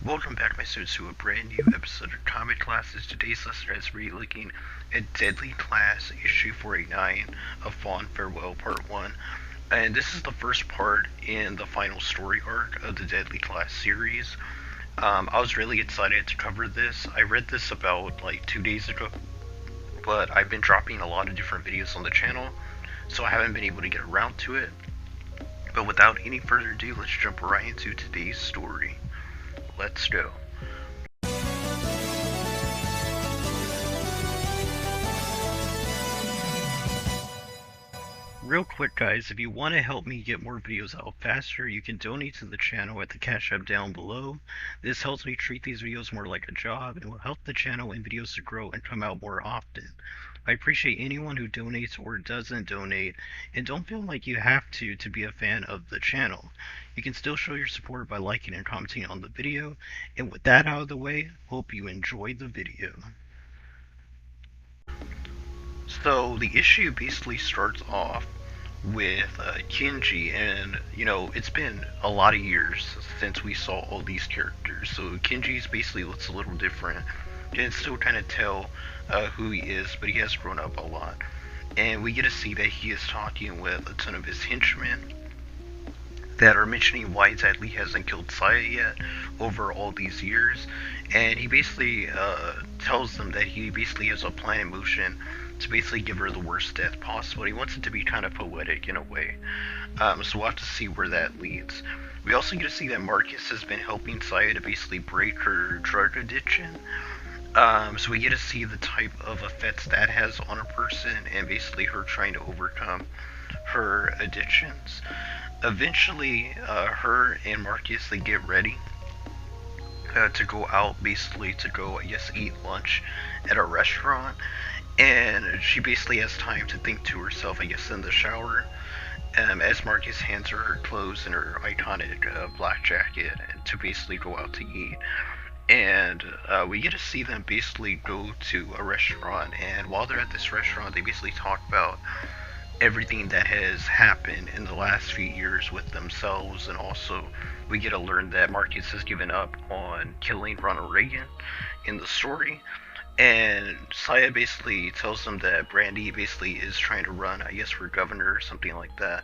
Welcome back, my students, to a brand new episode of Comic Classes. Today's lesson is re-looking at Deadly Class, issue 489 of Fond Farewell, part 1. And this is the first part in the final story arc of the Deadly Class series. I was really excited to cover this. I read this about like 2 days ago, but I've been dropping a lot of different videos on the channel, so I haven't been able to get around to it. But without any further ado, let's jump right into today's story. Let's go. Real quick, guys, if you want to help me get more videos out faster, you can donate to the channel at the Cash App down below. This helps me treat these videos more like a job and will help the channel and videos to grow and come out more often. I appreciate anyone who donates or doesn't donate, and don't feel like you have to be a fan of the channel. You can still show your support by liking and commenting on the video, and with that out of the way, hope you enjoy the video. So the issue basically starts off with Kinji, and it's been a lot of years since we saw all these characters. So Kinji's basically looks a little different. You can still kind of tell who he is, but he has grown up a lot. And we get to see that he is talking with a ton of his henchmen that are mentioning why exactly he hasn't killed Saya yet over all these years. And he basically tells them that he basically has a plan in motion to basically give her the worst death possible. He wants it to be kind of poetic in a way. So we'll have to see where that leads. We also get to see that Marcus has been helping Saya to basically break her drug addiction. So we get to see the type of effects that has on a person and basically her trying to overcome her addictions. Eventually, her and Marcus, they get ready to go out, basically to go, I guess, eat lunch at a restaurant. And she basically has time to think to herself, I guess, in the shower, as Marcus hands her clothes and her iconic black jacket to basically go out to eat. And we get to see them basically go to a restaurant, and while they're at this restaurant, they basically talk about everything that has happened in the last few years with themselves, and also we get to learn that Marcus has given up on killing Ronald Reagan in the story. And Saya basically tells them that Brandy basically is trying to run, I guess, for governor or something like that,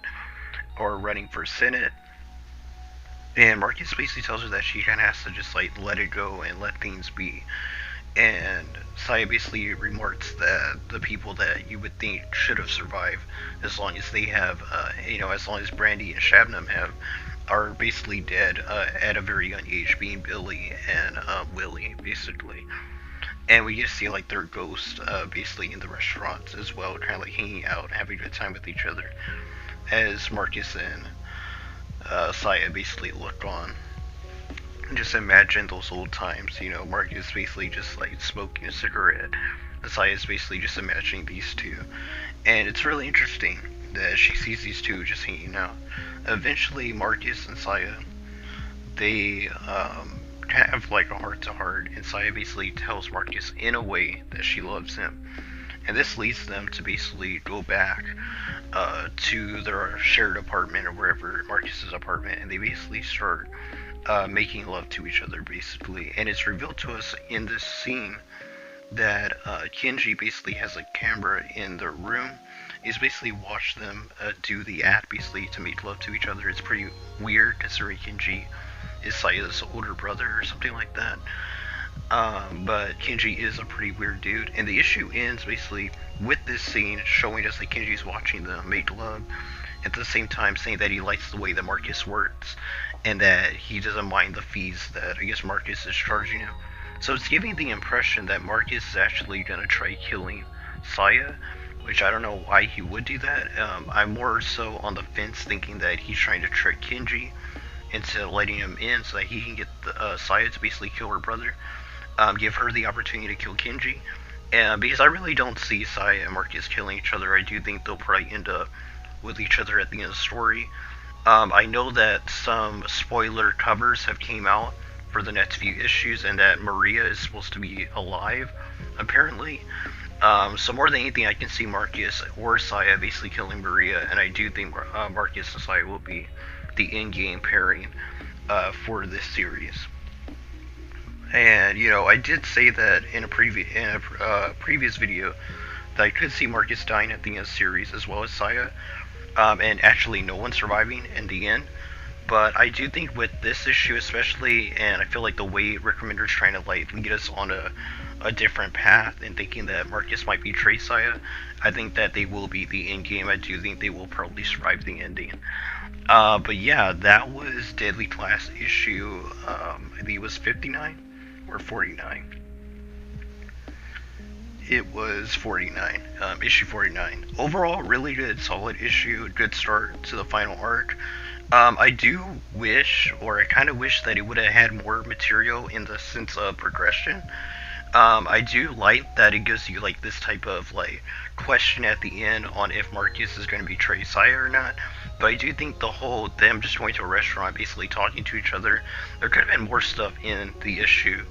or running for Senate. And Marcus basically tells her that she kind of has to just like let it go and let things be. And Saya basically remarks that the people that you would think should have survived, as long as they have, as long as Brandy and Shabnam have, are basically dead at a very young age, being Billy and Willie, basically. And we get to see like their ghosts basically in the restaurants as well, kind of like hanging out, having a good time with each other, as Marcus and Saya basically look on. Just imagine those old times, Marcus basically just like smoking a cigarette. Saya's basically just imagining these two. And it's really interesting that she sees these two just hanging out. Eventually, Marcus and Saya, they have like a heart to heart, and Saya basically tells Marcus in a way that she loves him. And this leads them to basically go back to their shared apartment or wherever, Marcus's apartment, and they basically start making love to each other, basically. And it's revealed to us in this scene that Kinji basically has a camera in their room. He's basically watched them do the act, basically, to make love to each other. It's pretty weird, considering Kinji is Saya's older brother or something like that. But Kinji is a pretty weird dude, and the issue ends basically with this scene showing us that Kinji's watching them make love, at the same time saying that he likes the way that Marcus works, and that he doesn't mind the fees that I guess Marcus is charging him. So it's giving the impression that Marcus is actually gonna try killing Saya, which I don't know why he would do that. I'm more so on the fence, thinking that he's trying to trick Kinji into letting him in so that he can get Saya to basically kill her brother, give her the opportunity to kill Kinji. Because I really don't see Saya and Marcus killing each other. I do think they'll probably end up with each other at the end of the story. I know that some spoiler covers have came out for the next few issues, and that Maria is supposed to be alive, apparently. So more than anything, I can see Marcus or Saya basically killing Maria, and I do think Marcus and Saya will be the in-game pairing for this series. And I did say that in a previous video that I could see Marcus dying at the end of the series as well as Saya, and actually no one surviving in the end. But I do think with this issue especially, and I feel like the way Rick Remender's trying to like lead us on a different path and thinking that Marcus might betray Saya, I think that they will be the end game. I do think they will probably survive the ending. But yeah, that was Deadly Class issue, I think it was 59 or 49. It was 49, issue 49. Overall, really good, solid issue, good start to the final arc. I do wish, or I kind of wish that it would have had more material in the sense of progression. I do like that it gives you like this type of like question at the end on if Marcus is going to betray Saya or not. But I do think the whole them just going to a restaurant, basically talking to each other, there could have been more stuff in the issue,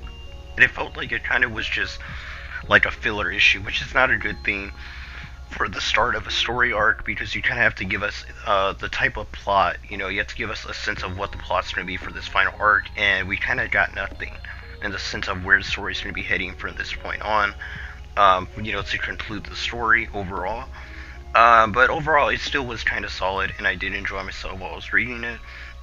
and it felt like it kind of was just like a filler issue, which is not a good thing for the start of a story arc because you kind of have to give us the type of plot. You have to give us a sense of what the plot's going to be for this final arc, and we kind of got nothing in the sense of where the story's going to be heading from this point on. To conclude the story overall. But overall, it still was kind of solid, and I did enjoy myself while I was reading it.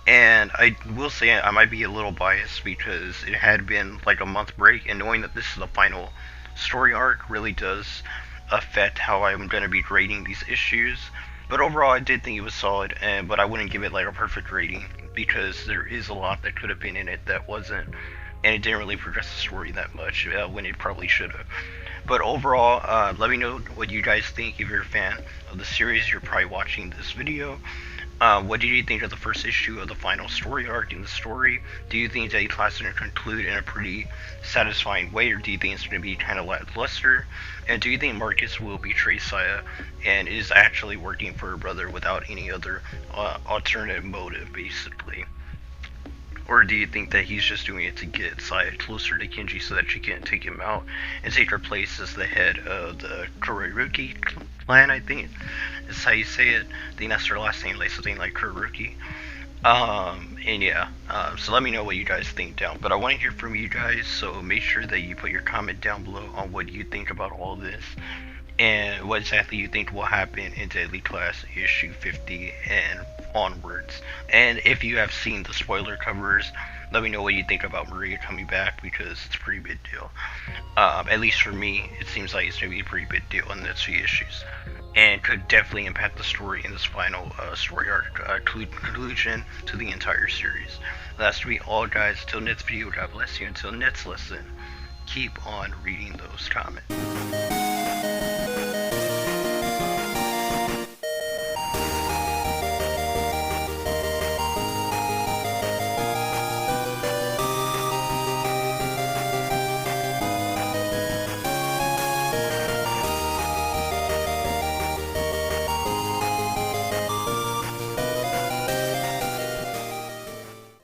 And I will say I might be a little biased because it had been like a month break, and knowing that this is the final story arc really does affect how I'm going to be grading these issues. But overall, I did think it was solid, but I wouldn't give it like a perfect rating because there is a lot that could have been in it that wasn't, and it didn't really progress the story that much when it probably should have. But overall, let me know what you guys think. If you're a fan of the series, you're probably watching this video. What did you think of the first issue of the final story arc in the story? Do you think Deadly Class is going to conclude in a pretty satisfying way, or do you think it's going to be kind of lackluster? And do you think Marcus will betray Saya and is actually working for her brother without any other alternative motive, basically? Or do you think that he's just doing it to get Saya closer to Kinji so that she can take him out and take her place as the head of the Kuroruki clan, I think is how you say it. I think that's her last name, like something like Kuroruki. And yeah, so let me know what you guys think down. But I want to hear from you guys, so make sure that you put your comment down below on what you think about all this and what exactly you think will happen in Deadly Class issue 50 and onwards. And if you have seen the spoiler covers, let me know what you think about Maria coming back, because it's a pretty big deal. At least for me, it seems like it's going to be a pretty big deal in the next few issues, and could definitely impact the story in this final story arc conclusion to the entire series. That's to be all, guys. Till next video, God bless you. Until next lesson, keep on reading those comments.